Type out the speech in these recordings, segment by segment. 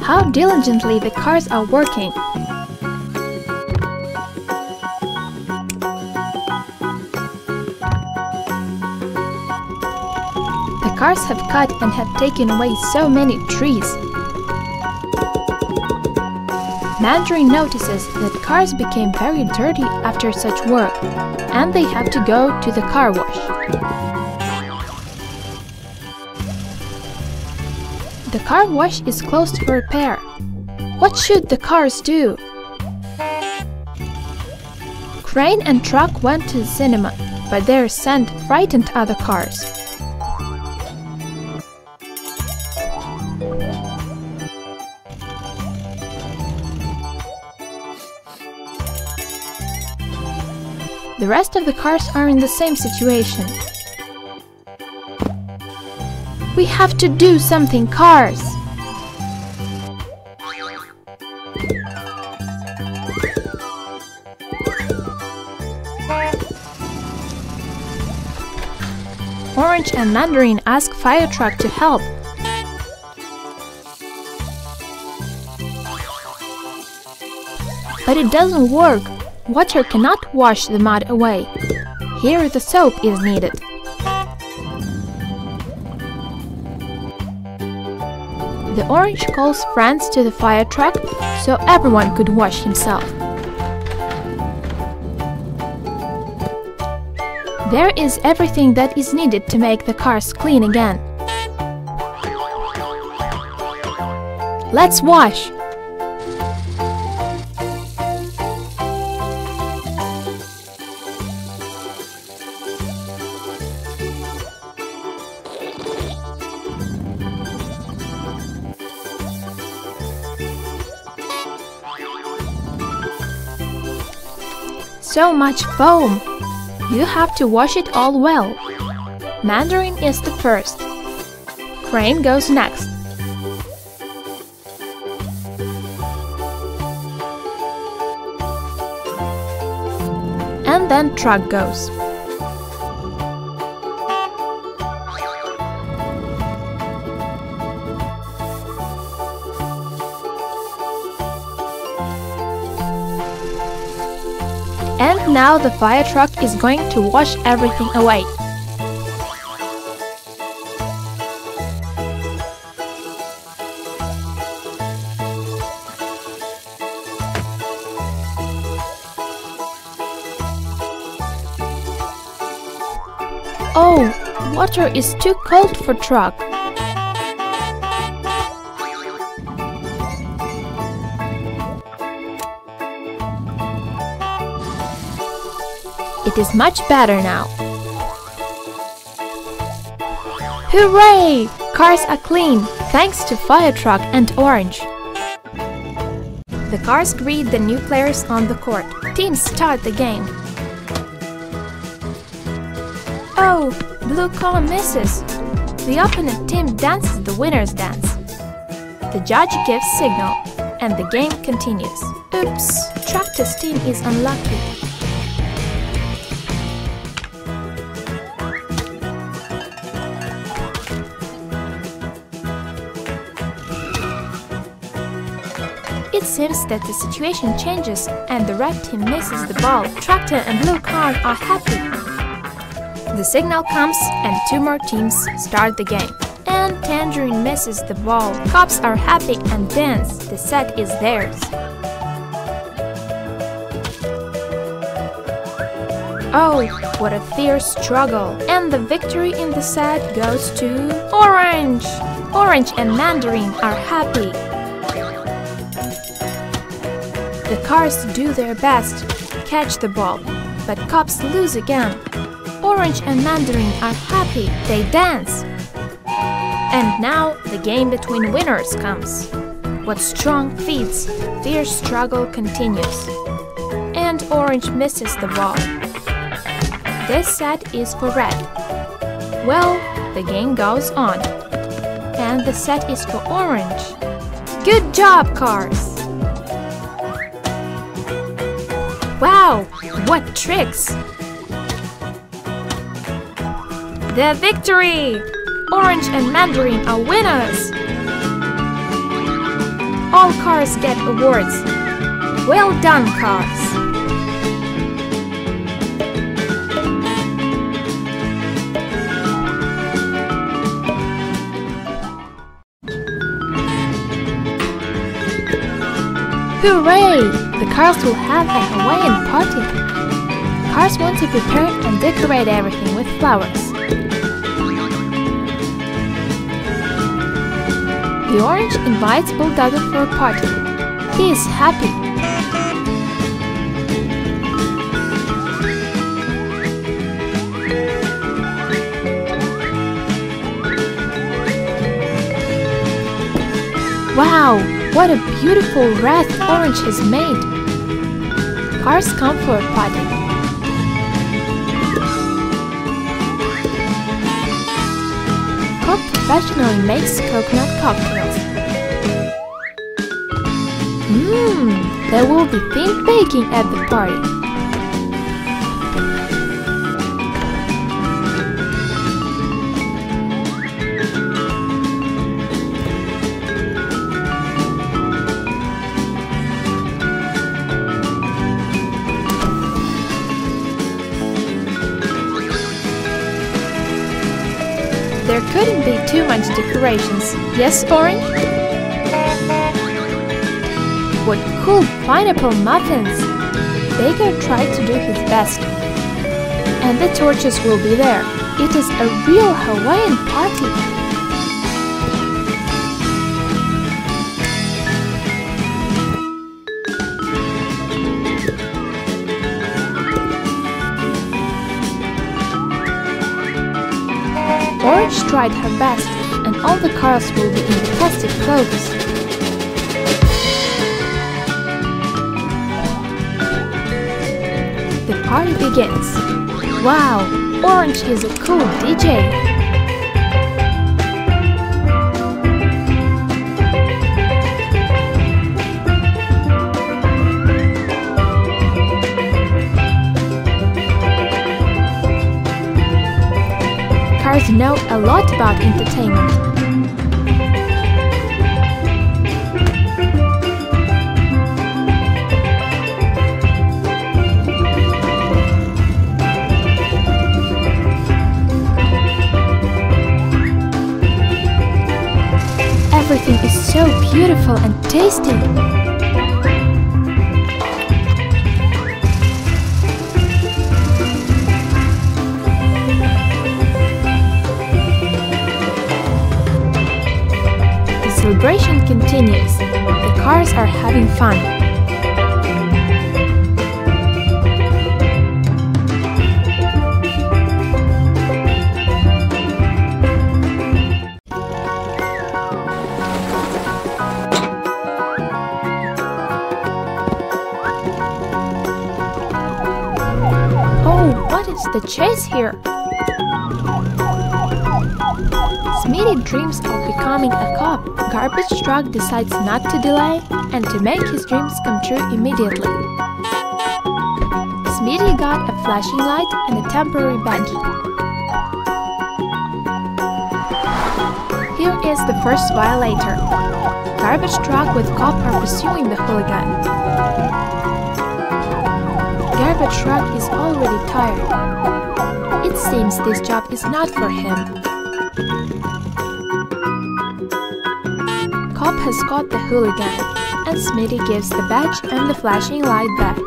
how diligently the cars are working. The cars have cut and have taken away so many trees. Mandarin notices that cars became very dirty after such work, and they have to go to the car wash. The car wash is closed for repair. What should the cars do? Crane and truck went to the cinema, but their scent frightened other cars. The rest of the cars are in the same situation. We have to do something, cars! Orange and Mandarin ask fire truck to help. But it doesn't work. Water cannot wash the mud away. Here the soap is needed. The orange calls friends to the fire truck so everyone could wash himself. There is everything that is needed to make the cars clean again. Let's wash! So much foam! You have to wash it all well. Mandarin is the first. Crane goes next. And then truck goes. And now the fire truck is going to wash everything away. Oh, water is too cold for truck. It is much better now. Hooray! Cars are clean, thanks to fire truck and orange. The cars greet the new players on the court. Teams start the game. Oh, blue column misses. The opponent team dances the winner's dance. The judge gives signal, and the game continues. Oops, Tractor's team is unlucky. It seems that the situation changes and the red team misses the ball. Tractor and blue car are happy. The signal comes and two more teams start the game. And Tangerine misses the ball. Cops are happy and dance. The set is theirs. Oh, what a fierce struggle. And the victory in the set goes to Orange. Orange and Mandarin are happy. The cars do their best to catch the ball, but cops lose again. Orange and Mandarin are happy, they dance. And now the game between winners comes. What strong feats, fierce struggle continues. And Orange misses the ball. This set is for red. Well, the game goes on. And the set is for Orange. Good job, cars! Wow, what tricks! The victory! Orange and Mandarin are winners! all cars get awards. Well done, cars! Hooray! The cars will have a Hawaiian party. Cars want to prepare and decorate everything with flowers. The orange invites Bulldozer for a party. He is happy. Wow! What a beautiful wreath Orange has made! Cars come for a party. Cobb professionally makes coconut cocktails. There will be themed baking at the party. There couldn't be too much decorations, yes, Orange? What cool pineapple muffins! Baker tried to do his best. And the torches will be there. It is a real Hawaiian party! Orange tried her best, and all the cars will be in the festive clothes. The party begins. Wow, Orange is a cool DJ! Cars know a lot about entertainment. Everything is so beautiful and tasty. The celebration continues. The cars are having fun. What is the chase here? Smittys dreams of becoming a cop. Garbage truck decides not to delay and to make his dreams come true immediately. Smitty got a flashing light and a temporary badge. Here is the first violator. Garbage truck with cop are pursuing the hooligan. Garbage truck is already tired. It seems this job is not for him. Cop has caught the hooligan, and Smitty gives the badge and the flashing light back.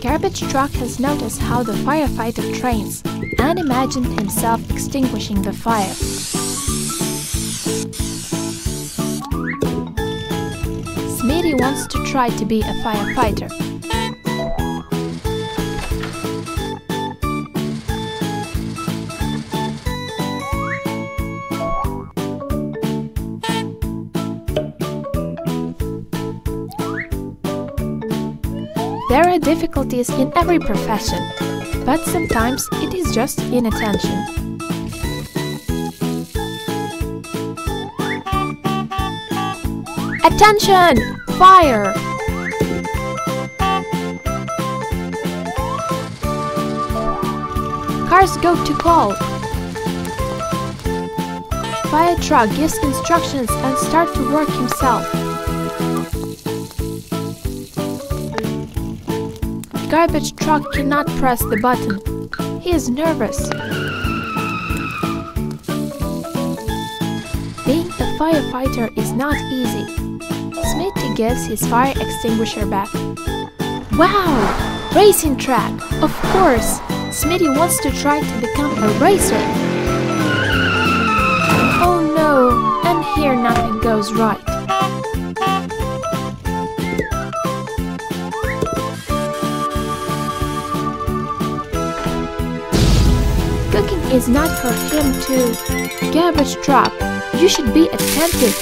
Garbage truck has noticed how the firefighter trains and imagined himself extinguishing the fire. Smitty wants to try to be a firefighter. There are difficulties in every profession, but sometimes it is just inattention. Attention! Fire! Cars go to call. fire truck gives instructions and starts to work himself. Garbage truck cannot press the button. He is nervous. Being a firefighter is not easy. Smitty gives his fire extinguisher back. Wow! Racing track! Of course! Smitty wants to try to become a racer. Oh no! And here nothing goes right. Cooking is not for him too. Garbage truck, you should be attentive.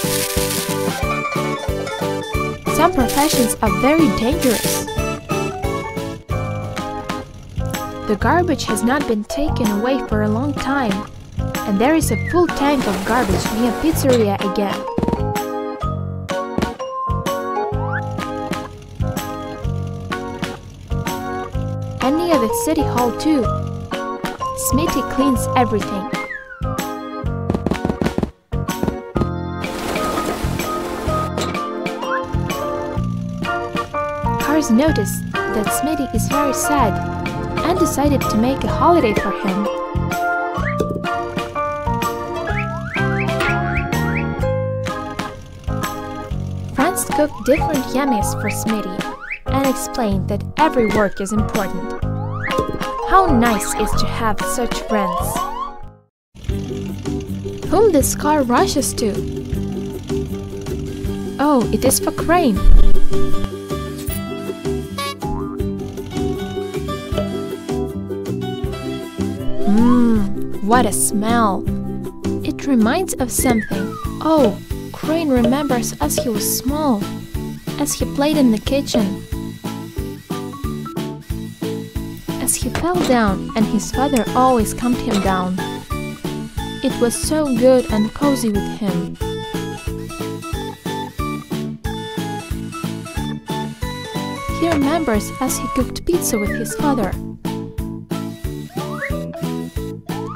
Some professions are very dangerous. The garbage has not been taken away for a long time, and there is a full tank of garbage near pizzeria again. And near the city hall too. Smitty cleans everything. Cars noticed that Smitty is very sad and decided to make a holiday for him. Friends cook different yummies for Smitty and explain that every work is important. How nice it is to have such friends. Whom this car rushes to? Oh, it is for Crane. What a smell! It reminds of something. Oh, Crane remembers as he was small, as he played in the kitchen. As he fell down and his father always calmed him down. It was so good and cozy with him. He remembers as he cooked pizza with his father.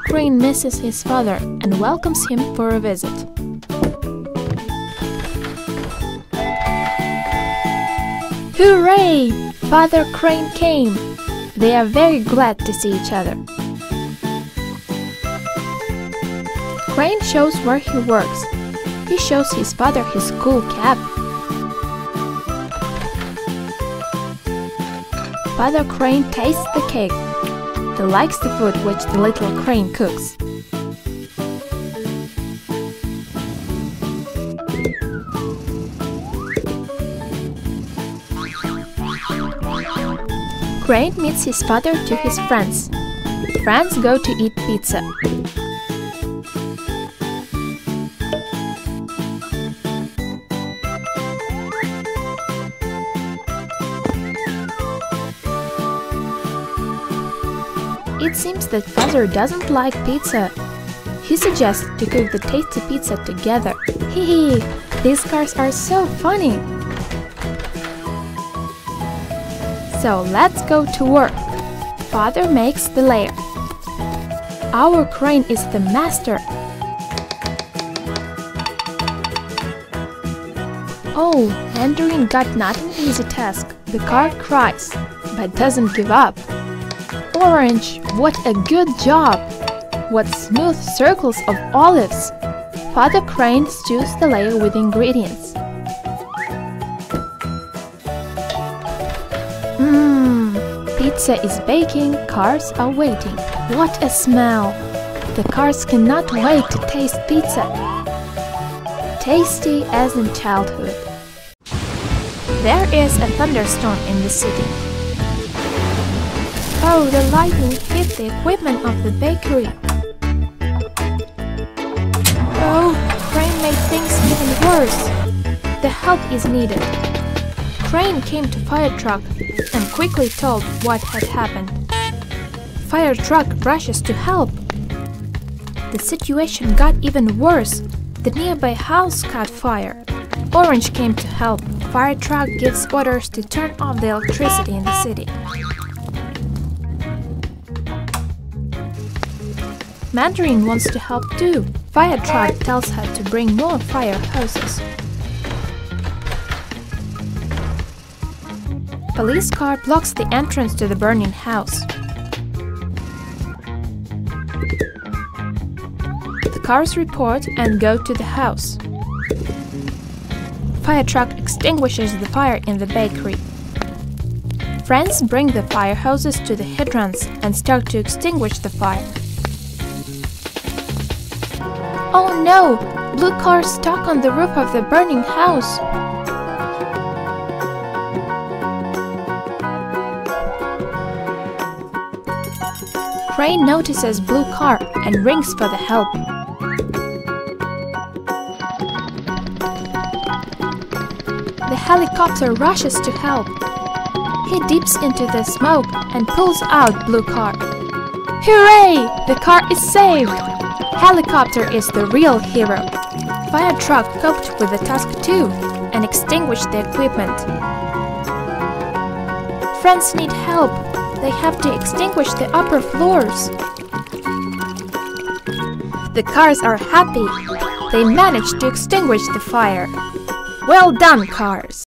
Crane misses his father and welcomes him for a visit. Hooray! Father Crane came! They are very glad to see each other. Crane shows where he works. He shows his father his cool cap. Father Crane tastes the cake. He likes the food which the little Crane cooks. Crane meets his father to his friends. Friends go to eat pizza. It seems that father doesn't like pizza. He suggests to cook the tasty pizza together. Hee hee! These cars are so funny! So let's go to work. Father makes the layer. Our Crane is the master. Oh, Mandarin got not an easy task. The car cries, but doesn't give up. Orange, what a good job! What smooth circles of olives! Father Crane stews the layer with ingredients. Pizza is baking, cars are waiting. What a smell! The cars cannot wait to taste pizza. Tasty as in childhood. There is a thunderstorm in the city. Oh, the lightning hit the equipment of the bakery. Oh, Crane made things even worse. The help is needed. Crane came to fire truck and quickly told what had happened. Fire truck rushes to help. The situation got even worse. The nearby house caught fire. Orange came to help. Fire truck gives orders to turn off the electricity in the city. Mandarin wants to help too. Fire truck tells her to bring more fire hoses. Police car blocks the entrance to the burning house. The cars report and go to the house. Fire truck extinguishes the fire in the bakery. Friends bring the fire hoses to the hydrants and start to extinguish the fire. Oh no! Blue car stuck on the roof of the burning house. Ray notices blue car and rings for the help. The helicopter rushes to help. He dips into the smoke and pulls out blue car. Hooray! The car is saved! Helicopter is the real hero. Fire truck coped with the task too and extinguished the equipment. Friends need help. They have to extinguish the upper floors. The cars are happy. They managed to extinguish the fire. Well done, cars!